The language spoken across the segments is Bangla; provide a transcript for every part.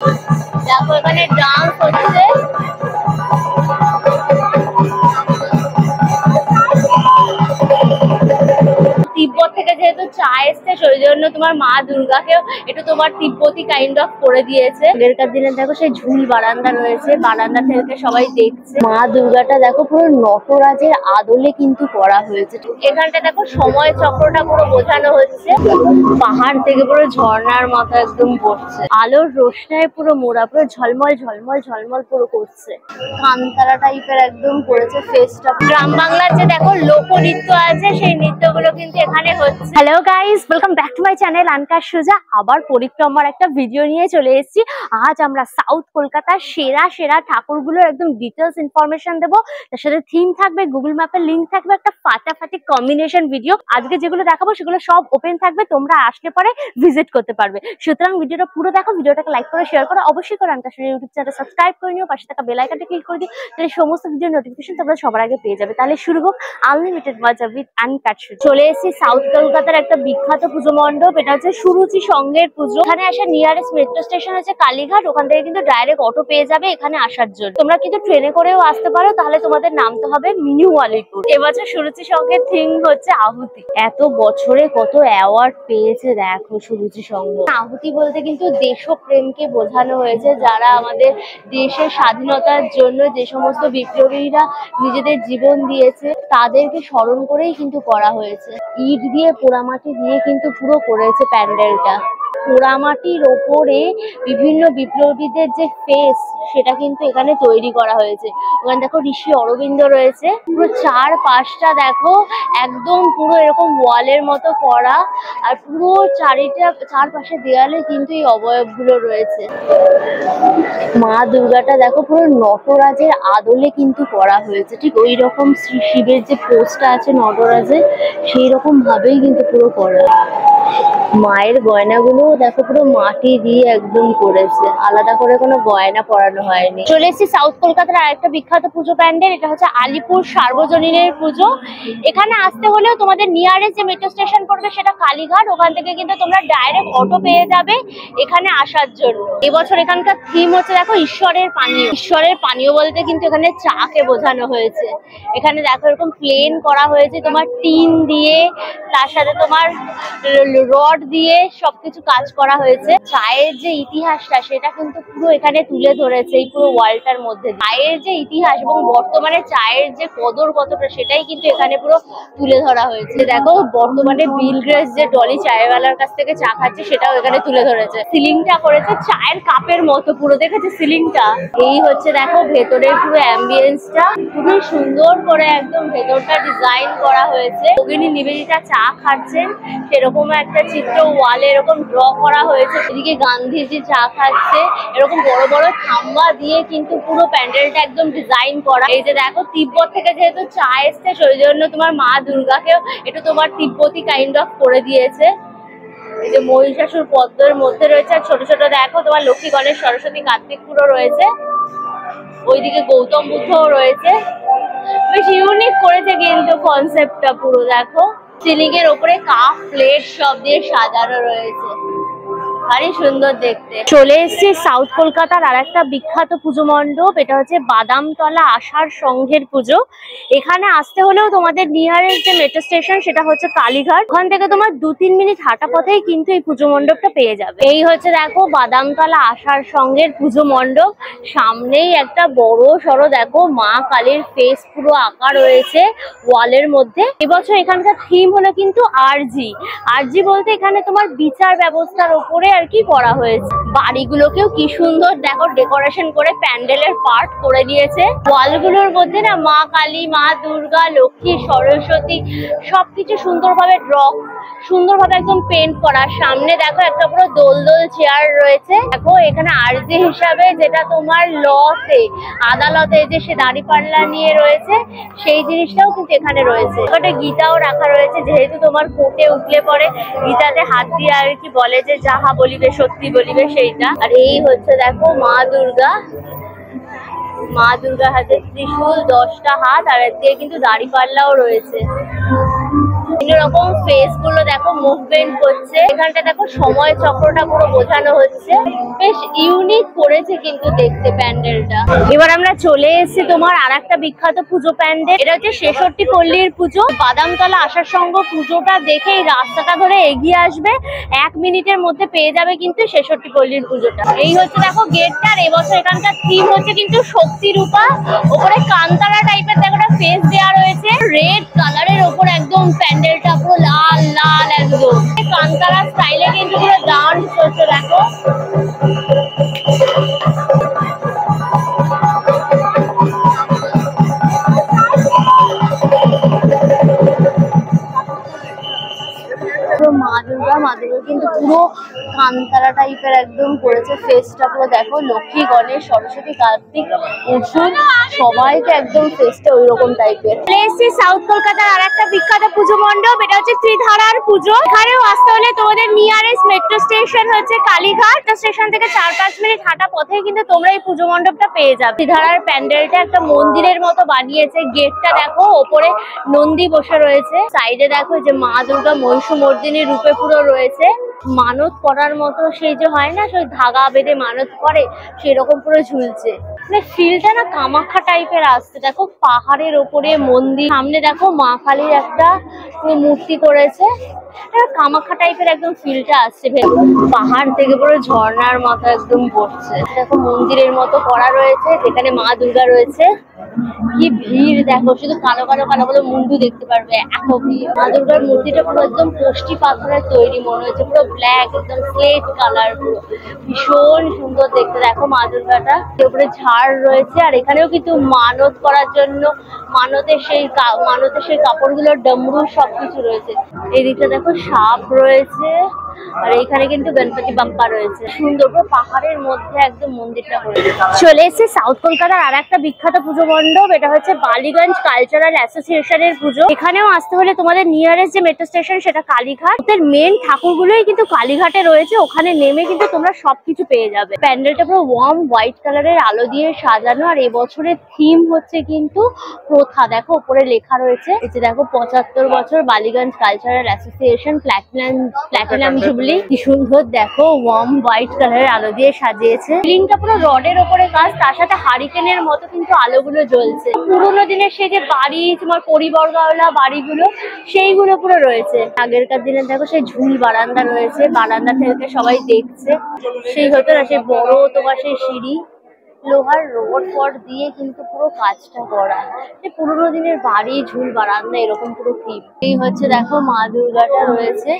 দেখো এখানে ডান্স হচ্ছে। তিব্বত থেকে যেহেতু চা এসছে সেই জন্য তোমার মা দুর্গাকেও একটু তোমার তিব্বতি কাইন্ড অফ করে দিয়েছে। আগেরকার দিনে দেখো সেই ঝুল বারান্দা রয়েছে, বারান্দা থেকে সবাই দেখছে। মা দুর্গাটা দেখো পুরো নটরাজের আদলে কিন্তু করা হয়েছে। এখানটা দেখো সময় চক্রটা পুরো বোঝানো হচ্ছে, পাহাড় থেকে পুরো ঝর্ণার মতো একদম পড়ছে, আলোর রোশনায় পুরো মোড়া, পুরো ঝলমল ঝলমল ঝলমল পুরো করছে, কান্তারা টাইপের একদম করেছে ফেসটা। গ্রাম বাংলার যে দেখো লোকনৃত্য আছে সেই নৃত্যগুলো কিন্তু এখানে হচ্ছে। Hello guys, welcome back to my channel আনকার সুজা। আবার পরিক্রমার একটা ভিডিও নিয়ে চলে এসেছি। আজ আমরা সাউথ কলকাতার সেরা সেরা ঠাকুরগুলোর একদম ডিটেলস ইনফরমেশন দেবো। তার সাথে থিম থাকবে, গুগল ম্যাপের লিঙ্ক থাকবে, একটা ফাটাফাটি কম্বিনেশন ভিডিও। আজকে যেগুলো দেখাবো সেগুলো সব ওপেন থাকবে, তোমরা আসলে পরে ভিজিট করতে পারবে। সুতরাং ভিডিওটা পুরো দেখো, ভিডিওটাকে লাইক করে শেয়ার করো, অবশ্যই করে আনকার সুজা ইউটিউব চ্যানেল সাবস্ক্রাইব করে নিও, পাশে থাকা বেল আইকনটা ক্লিক করে দিও, তাহলে সমস্ত ভিডিও নোটিফিকেশন তোমরা সবার আগে পেয়ে যাবে। তাহলে শুরু হোক আনলিমিটেড মজা উইথ আনকার সুজা। চলে এসেছি সাউথ কলকাতার একটা বিখ্যাত পুজো মণ্ডপ, এটা হচ্ছে সুরুচি সংঘের পুজো। এখানে আসা নিয়ারেস্ট মেট্রো স্টেশন হচ্ছে কালীঘাট, ওখান থেকে কিন্তু ডাইরেক্ট অটো পেয়ে যাবে এখানে আসার জন্য। তোমরা কিন্তু ট্রেনে করেও আসতে পারো, তাহলে তোমাদের নামতে হবে মিনি ওয়ালিপুর। এবছর সুরুচি সংঘের থিম হচ্ছে আহুতি। এত বছরে কত অ্যাওয়ার্ড পেয়েছে দেখো সুরুচি সংঘ। আহুতি বলতে কিন্তু দেশপ্রেমকে বোঝানো হয়েছে, যারা আমাদের দেশের স্বাধীনতার জন্য যে সমস্ত বিপ্লবীরা নিজেদের জীবন দিয়েছে তাদেরকে স্মরণ করেই কিন্তু করা হয়েছে। ইট দিয়ে পোড়ামাটি দিয়ে কিন্তু পুরো করেছে প্যান্ডেলটা। পোড়ামাটির ওপরে বিভিন্ন বিপ্লবীদের যে ফেস সেটা কিন্তু এখানে তৈরি করা হয়েছে। ওখানে দেখো ঋষি অরবিন্দ রয়েছে, পুরো চার পাশটা দেখো একদম পুরো এরকম ওয়ালের মতো করা, আর পুরো চারপাশে দেয়ালে কিন্তু এই অবয়বগুলো রয়েছে। মা দুর্গাটা দেখো পুরো নটরাজের আদলে কিন্তু করা হয়েছে, ঠিক ওই রকম শিবের যে পোজটা আছে নটরাজের সেই রকম ভাবেই কিন্তু পুরো করা। মায়ের গয়নাগুলো দেখো পুরো মাটি দিয়ে একদম করেছে, আলাদা করে কোনো গয়না পরানো হয়নি। চলে এসেছি সাউথ কলকাতার আরেকটা বিখ্যাত পুজো প্যান্ডেল, এটা হচ্ছে আলিপুর সার্বজনীনের পুজো। এখানে আসতে হলেও তোমাদের নিয়ারেস্ট যে মেট্রো স্টেশন পড়বে সেটা কালীঘাট, ওখান থেকে কিন্তু তোমরা ডাইরেক্ট অটো পেয়ে যাবে এখানে আসার জন্য। এবছর এখানকার থিম হচ্ছে দেখো ঈশ্বরের পানীয়। ঈশ্বরের পানীয় বলতে কিন্তু এখানে চাকে বোঝানো হয়েছে। এখানে দেখো এরকম প্লেন করা হয়েছে তোমার টিন দিয়ে, তার সাথে তোমার রড দিয়ে সবকিছু কাজ করা হয়েছে। চায়ের যে ইতিহাসটা সেটা কিন্তু পুরো এখানে তুলে ধরেছে এই পুরো ওয়ার্ল্ডটার মধ্যে। চায়ের যে ইতিহাস এবং বর্তমানে চায়ের যে কদর কতটা সেটাই কিন্তু এখানে পুরো তুলে ধরা হয়েছে। দেখো বর্তমানে বিল গ্রেস যে ডলি চায়ওয়ালার কাছ থেকে চা খাচ্ছে সেটাও এখানে তুলে ধরেছে। সিলিংটা করেছে চায়ের কাপের মতো পুরো, দেখেছে সিলিংটা। এই হচ্ছে দেখো ভেতরের পুরো অ্যাম্বিয়েন্সটা, খুবই সুন্দর করে একদম ভেতরটা ডিজাইন করা হয়েছে। যোগিনী নিবেদিতা চা খাচ্ছেন সেরকম একটা চিত্র ওয়ালে এরকম ড্র করা হয়েছে। এদিকে গান্ধীজি চা খাচ্ছে, এরকম বড় বড় খাম্বা দিয়ে কিন্তু পুরো প্যান্ডেলটা একদম ডিজাইন করা। এই যে দেখো তিব্বত থেকে যেহেতু চা এসছে সেই জন্য তোমার মা দুর্গাকেও একটু তোমার তিব্বতি কাইন্ড অফ করে দিয়েছে। এই যে মহিষাসুর পদ্মের মধ্যে রয়েছে, আর ছোট ছোট দেখো তোমার লক্ষ্মী গণেশ সরস্বতী কার্তিক পুরো রয়েছে। ওইদিকে গৌতম বুদ্ধও রয়েছে। বেশ ইউনিক করেছে কিন্তু কনসেপ্টটা পুরো। দেখো সিলিং এর ওপরে কাপ প্লেট সব দিয়ে সাজানো রয়েছে, ভারী সুন্দর দেখতে। চলে এসেছি সাউথ কলকাতার আর একটা বিখ্যাত পুজো মণ্ডপ, এটা হচ্ছে বাদামতলা আষাঢ় সংঘের পুজো। এখানে আসতে হলেও তোমাদের নিয়ারেস্ট যে মেট্রো স্টেশন সেটা হচ্ছে কালীঘাট, ওখান থেকে তোমার 2-3 মিনিট হাঁটা পথেই কিন্তু এই পুজো মণ্ডপটা পেয়ে যাবে। এই হচ্ছে দেখো বাদামতলা আষাঢ় সংঘের পুজো মণ্ডপ, সামনেই একটা বড় সড়ো দেখো মা কালীর ফেস পুরো আঁকা রয়েছে ওয়ালের মধ্যে। এবছর এখানকার থিম হলো কিন্তু আরজি বলতে এখানে তোমার বিচার ব্যবস্থার উপরে আর কি করা হয়েছে। বাড়িগুলোকেও কি সুন্দর দেখো ডেকোরেশন করে প্যান্ডেলের পার্ট করে দিয়েছে। ওয়ালগুলোর মধ্যে না মা কালী, মা দুর্গা, লক্ষ্মী, সরস্বতী সবকিছু সুন্দরভাবে একদম পেন্ট করা। সামনে দেখো একটা পুরো দোল চেয়ার রয়েছে। দেখো এখানে আরজি হিসাবে যেটা তোমার লতে আদালতে যে সে দাঁড়িপাল্লা নিয়ে রয়েছে সেই জিনিসটাও কিন্তু এখানে রয়েছে। একটা গীতাও রাখা রয়েছে, যেহেতু তোমার কোর্টে উঠলে পরে গীতাতে হাত দিয়ে আর কি বলে যে যাহা বলিবে সত্যি বলিবে সেইটা। আর এই হচ্ছে দেখো মা দুর্গা হাতে ত্রিশূল, 10টা হাত, আর একদিকে কিন্তু দাঁড়িপাল্লাও রয়েছে। এরকম ফেস গুলো দেখো মুভমেন্ট করছে। এখানটা দেখো সময় চক্রটা পুরো বোঝানো হচ্ছে। বেশ ইউনিক করেছে কিন্তু দেখতে প্যান্ডেলটা। এবার আমরা চলে এসেছি তোমার আরেকটা বিখ্যাত পুজো প্যান্ডেল। এটা হচ্ছে 66 পল্লীর পুজো। বাদামতলা আসার সঙ্গে পুজোটা দেখে এই রাস্তাটা ধরে এগিয়ে আসবে, 1 মিনিটের মধ্যে পেয়ে যাবে কিন্তু 66 পল্লীর পুজোটা। এই হচ্ছে দেখো গেটটার। এবছর এখানকার থিম হচ্ছে কিন্তু শক্তি রূপা। ওপরে কান্তারা টাইপের দেখো একটা ফেস দেওয়া রয়েছে, রেড কালারের ওপর একদম প্যান্ডেলটা পুরো লাল লাল একদম কান্তারা স্টাইলে কিন্তু পুরো ডান্স করছে দেখো। মা দুর্গা কিন্তু পুরো কান্তারা টাইপের একদম করেছে ফেসটা পুরো দেখো। লক্ষ্মী, গণেশ, সরস্বতী, কার্তিক, অসুর সবাইকে একদম ফেসটা ওই রকম টাইপের। সাউথ কলকাতার আর একটা বিখ্যাত পুজো মণ্ডপ, এটা হচ্ছে ত্রিধারার পুজো। এখানেও আসতে হলে তোমাদের নিয়ারেস্ট মেট্রো স্টেশন হচ্ছে কালীঘাট। স্টেশন থেকে 4-5 মিনিট হাঁটা পথে কিন্তু তোমরা এই পুজো মণ্ডপটা পেয়ে যাবে। ত্রিধারার প্যান্ডেলটা একটা মন্দিরের মতো বানিয়েছে। গেটটা দেখো, ওপরে নন্দী বসে রয়েছে। সাইডে দেখো যে মা দুর্গা মহিষমর্দিনী রূপে পুরো রয়েছে। মানত করার মতো সেই যে হয় না, সেই ধাগা বেঁধে মানত করে সেরকম পুরো ঝুলছে। মানে ফিলটা না কামাখ্যা টাইপের আসছে। দেখো পাহাড়ের ওপরে মন্দির, সামনে দেখো মা কালীর একটা মূর্তি করেছে। কামাখ্যা টাইপের একদম ফিলটা আসছে। পাহাড় থেকে পুরো ঝর্ণার মতো একদম পড়ছে। দেখো মন্দিরের মতো করা রয়েছে, যেখানে মা দুর্গা রয়েছে। কি ভিড় দেখো, শুধু কালো কালো কালো কালো মুন্ডু দেখতে পারবে, এত ভিড়। মা দুর্গার মূর্তিটা পুরো একদম কোষ্টি পাথরের তৈরি মনে হচ্ছে, পুরো ব্ল্যাক একদম স্লেট কালার, পুরো ভীষণ সুন্দর দেখতে। দেখো মা দুর্গাটা উপরে ঝাড় রয়েছে। আর এখানেও কিন্তু মানত করার জন্য মানতের সেই কাপড়গুলো, ডমরু সবকিছু রয়েছে। এই দিকটা দেখো সাপ রয়েছে। আর এখানে কিন্তু গণপতি বাপ্পা রয়েছে। সুন্দর পাহাড়ের মধ্যে একদম মন্দিরটা করেছে। চলে এসেছে সাউথ কলকাতার আর একটা বিখ্যাত পুজো মণ্ডপ, এটা হচ্ছে বালিগঞ্জ কালচারাল অ্যাসোসিয়েশনের পুজো। এখানেও আসতে হলে তোমাদের নিয়ারেস্ট যে মেট্রো স্টেশন সেটা কালীঘাট। ওদের মেন ঠাকুরগুলোই কিন্তু কালীঘাটে রয়েছে। ওখানে নেমে কিন্তু তোমরা সবকিছু পেয়ে যাবে। প্যান্ডেলটা পুরো ওয়ার্ম হোয়াইট কালারের আলো দিয়ে সাজানো। আর এবছরের থিম হচ্ছে কিন্তু প্রথা। দেখো উপরে লেখা রয়েছে, এই যে দেখো 75 বছর Ballygunge cultural association platinum jubilee. কি সুন্দর দেখো, ওয়ার্ম হোয়াইট কালারের আলো দিয়ে সাজিয়েছে। সিলিংটা পুরো রডের ওপরে কাজ, তার সাথে হারিকেনের মতো কিন্তু আলোগুলো জ্বলছে। পুরোনো দিনের সেই যে বাড়ি, তোমার পরিবর্গওয়ালা বাড়িগুলো, সেইগুলো পুরো রয়েছে। আগেরকার দিনে দেখো সেই ঝুল বারান্দা রয়েছে, বারান্দা থেকে সবাই দেখছে। সেই হতো না, সেই বড় তোমার সেই সিঁড়ি, লোহার রড ফড দিয়ে কিন্তু পুরো কাজটা করা। পুরোনো দিনের বাড়ি, ঝুল বারান্দা, এরকম পুরো থিম। এই হচ্ছে দেখো মা দুর্গাটা রয়েছে।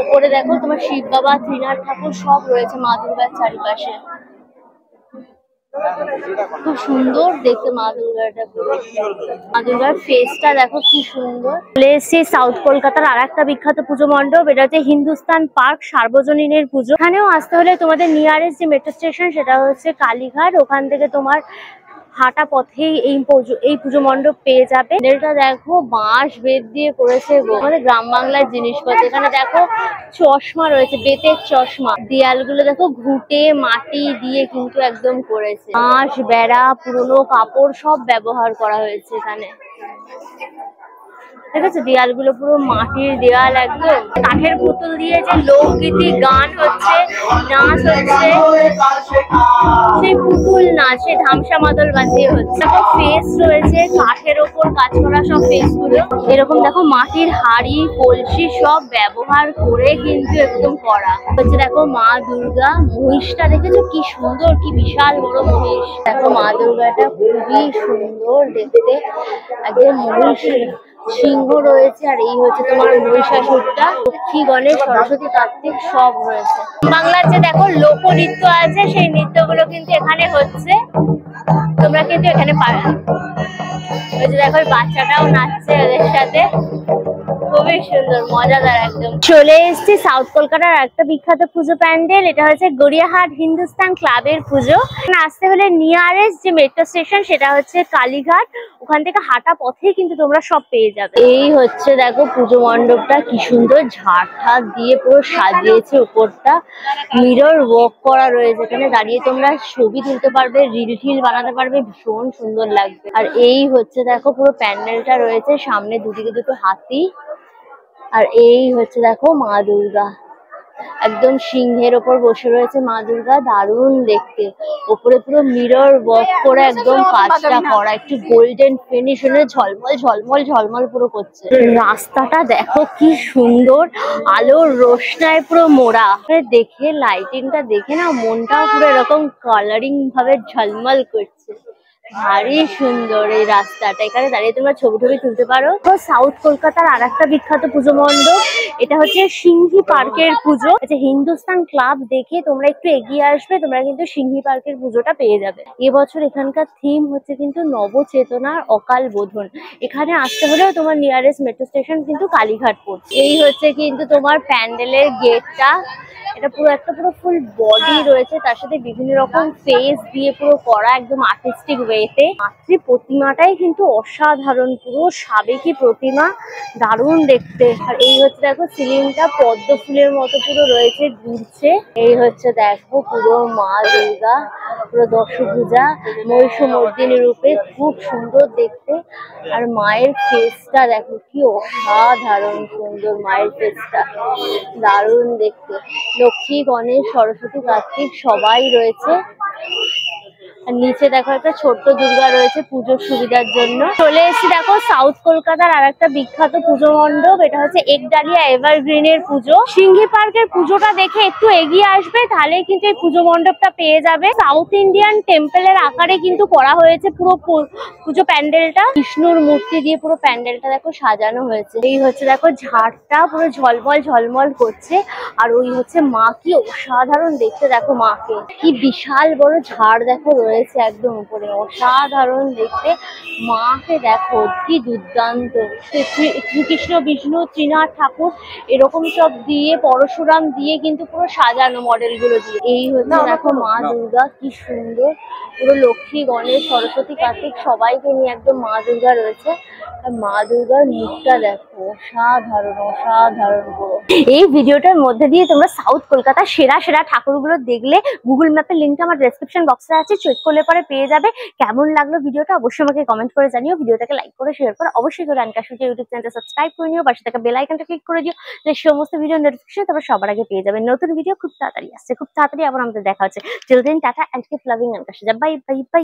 উপরে দেখো তোমার শিব বাবা, ত্রিনাথ ঠাকুর সব রয়েছে মা দুর্গার চারিপাশে। খুব সুন্দর দেখতে মা দুর্গাটা। মা দুর্গার ফেসটা দেখো কি সুন্দর। চলে এসেছি সাউথ কলকাতার আর একটা বিখ্যাত পুজো মণ্ডপ, এটা হচ্ছে হিন্দুস্তান পার্ক সার্বজনীনের পুজো। এখানেও আসতে হলে তোমাদের নিয়ারেস্ট যে মেট্রো স্টেশন সেটা হচ্ছে কালীঘাট। ওখান থেকে তোমার হাঁটা পথেই এই পুজো মণ্ডপ পেয়ে যাবে। প্যান্ডেলটা দেখো বাঁশ বেত দিয়ে করেছে, আমাদের গ্রাম বাংলার জিনিসপত্র। এখানে দেখো চশমা রয়েছে, বেতের চশমা। দেয়ালগুলো দেখো ঘুটে মাটি দিয়ে কিন্তু একদম করেছে। বাঁশ, বেড়া, পুরোনো কাপড় সব ব্যবহার করা হয়েছে এখানে। ঠিক আছে, দেয়ালগুলো পুরো মাটির দেয়াল একদম। কাঠের পুতুল দিয়ে যে লোকগীতি গান হচ্ছে, নাচ হচ্ছে, সেই পুতুল নাচ, সেই ধামসা মাদল বাজিয়ে হচ্ছে। দেখো ফেস রয়েছে, কাঠের ওপর কাজ করা সব ফেস গুলো। এরকম দেখো মাটির হাড়ি, কলসি সব ব্যবহার করে কিন্তু একদম করা হচ্ছে। দেখো মা দুর্গা, মহিষটা দেখেছো কি সুন্দর, কি বিশাল বড় মহিষ। দেখো মা দুর্গাটা খুবই সুন্দর দেখতে, একদম মহিষের সিংহ রয়েছে। আর এই হচ্ছে তোমার মহিষাসুরটা। লক্ষ্মী, গণেশ, সরস্বতী, কার্তিক সব রয়েছে। বাংলার যে দেখো লোকনৃত্য আছে, সেই নৃত্যগুলো কিন্তু এখানে হচ্ছে, তোমরা কিন্তু এখানে পাবে। ওই যে দেখো বাচ্চাটাও নাচছে ওদের সাথে, খুবই সুন্দর মজাদার একদম। চলে এসেছি সাউথ কলকাতার একটা বিখ্যাত পুজো প্যান্ডেল, এটা হচ্ছে গড়িয়াহাট হিন্দুস্তান ক্লাবের পুজো। আসতে হলে নিয়ারেস্ট যে মেট্রো স্টেশন সেটা হচ্ছে কালীঘাট। ওখান থেকে হাঁটা পথেই কিন্তু তোমরা সব পেয়ে যাবে। এই হচ্ছে দেখো পুজো মণ্ডপটা, কি সুন্দর ঝাড় ঠাড় দিয়ে পুরো সাজিয়েছে। উপরটা মিরর ওয়ার্ক করা রয়েছে, এখানে দাঁড়িয়ে তোমরা ছবি তুলতে পারবে, রিল টিল বানাতে পারবে, ভীষণ সুন্দর লাগবে। আর এই হচ্ছে দেখো পুরো প্যান্ডেলটা রয়েছে, সামনে দুদিকে দুটো হাতি। আর এই হচ্ছে দেখো মা দুর্গা, একদম সিংহের ওপর বসে রয়েছে মা দুর্গা, দারুণ দেখতে। ওপরে পুরো মিরর ওয়ার্ক করে একদম কাজটা করা, একটু গোল্ডেন ফিনিশ হলে ঝলমল ঝলমল ঝলমল পুরো করছে। রাস্তাটা দেখো কি সুন্দর, আলোর রোশনায় পুরো মোড়া। দেখে লাইটিংটা দেখে না মনটাও পুরো এরকম কালারিং ভাবে ঝলমল করছে। ভারী সুন্দর এই রাস্তাটা, এখানে দাঁড়িয়ে তোমরা ছবি টবি তুলতে পারো। সাউথ কলকাতার আর একটা বিখ্যাত পুজো মণ্ডপ, এটা হচ্ছে সিংহি পার্কের পুজো। আচ্ছা, হিন্দুস্তান ক্লাব দেখে তোমরা একটু এগিয়ে আসবে, তোমরা কিন্তু সিংহি পার্কের পুজোটা পেয়ে যাবে। এবছর এখানকার থিম হচ্ছে কিন্তু নবচেতনার অকাল বোধন। এখানে আসতে হলেও তোমার নিয়ারেস্ট মেট্রো স্টেশন কিন্তু কালীঘাট পড়ছে। এই হচ্ছে কিন্তু তোমার প্যান্ডেলের গেটটা, এটা পুরো একটা পুরো ফুল বডি রয়েছে, তার সাথে বিভিন্ন রকম ফেস দিয়ে পুরো করা একদম আর্টিস্টিক ওয়েতে। মাতৃ প্রতিমাটাই কিন্তু অসাধারণ, পুরো সাবেকি প্রতিমা, দারুণ দেখতে। আর এই হচ্ছে দেখো সিলিংটা পদ্ম ফুলের মতো পুরো রয়েছে, ঘুরছে। এই হচ্ছে দেখো পুরো মা দুর্গা, পুরো দশভুজা মহিষমর্দিনী রূপে, খুব সুন্দর দেখতে। আর মায়ের ফেসটা দেখো কি অসাধারণ সুন্দর, মায়ের ফেসটা দারুণ দেখতে। লক্ষ্মী, গণেশ, সরস্বতী, কার্তিক সবাই রয়েছে। আর নিচে দেখো একটা ছোট্ট দুর্গা রয়েছে পুজোর সুবিধার জন্য। চলে এসেছি দেখো সাউথ কলকাতার আর একটা বিখ্যাত পুজো মণ্ডপ, এটা হচ্ছে একডালিয়া এভারগ্রিনের পুজো। সিংহি পার্কের পুজোটা দেখে একটু এগিয়ে আসবে, তাহলে কিন্তু এই পুজো মণ্ডপটা পেয়ে যাবে। সাউথ ইন্ডিয়ান টেম্পলের আকারে কিন্তু করা হয়েছে পুরো পুজো প্যান্ডেলটা, বিষ্ণুর মূর্তি দিয়ে পুরো প্যান্ডেলটা দেখো সাজানো হয়েছে। এই হচ্ছে দেখো ঝাড়টা পুরো ঝলমল ঝলমল করছে, আর ওই হচ্ছে মা, কি অসাধারণ দেখতে দেখো মাকে, কি বিশাল বড় ঝাড় দেখো রয়েছে একদম উপরে, অসাধারণ দেখতে। মাকে দেখো কি দুর্দান্ত, শ্রীকৃষ্ণ, বিষ্ণু, ত্রিনাথ ঠাকুর এরকম সব দিয়ে, পরশুরাম দিয়ে কিন্তু পুরো সাজানো মডেল গুলো দিয়ে। এই হচ্ছে দেখো মা দুর্গা, কি সুন্দর, পুরো লক্ষ্মী, গণেশ, সরস্বতী, কার্তিক সবাইকে নিয়ে একদম মা দুর্গা রয়েছে। আর মা দুর্গার মুখটা দেখো অসাধারণ অসাধারণ পুরো। এই ভিডিওটার মধ্যে দিয়ে তোমরা সাউথ কলকাতার সেরা সেরা ঠাকুরগুলো দেখলে, গুগল ম্যাপের লিঙ্কটা আমার ডেসক্রিপশন বক্সে আছে, চেক করলে পরে পেয়ে যাবে। কেমন লাগলো ভিডিওটা অবশ্যই আমাকে কমেন্ট করে জানিও। ভিডিওটাকে লাইক করে শেয়ার করে অবশ্যই করে আনকাশুটি ইউটিউব চ্যানেলটা সাবস্ক্রাইব করে নিও, পাশে থাকা বেল আইকনটা ক্লিক করে দিও, সমস্ত ভিডিও নোটিফিকেশন তারপর সবার আগে পেয়ে যাবে। নতুন ভিডিও খুব তাড়াতাড়ি আসছে, খুব তাড়াতাড়ি আবার আমাদের দেখা হচ্ছে। Chill then, tata and keep loving আনকাশু। Bye bye by.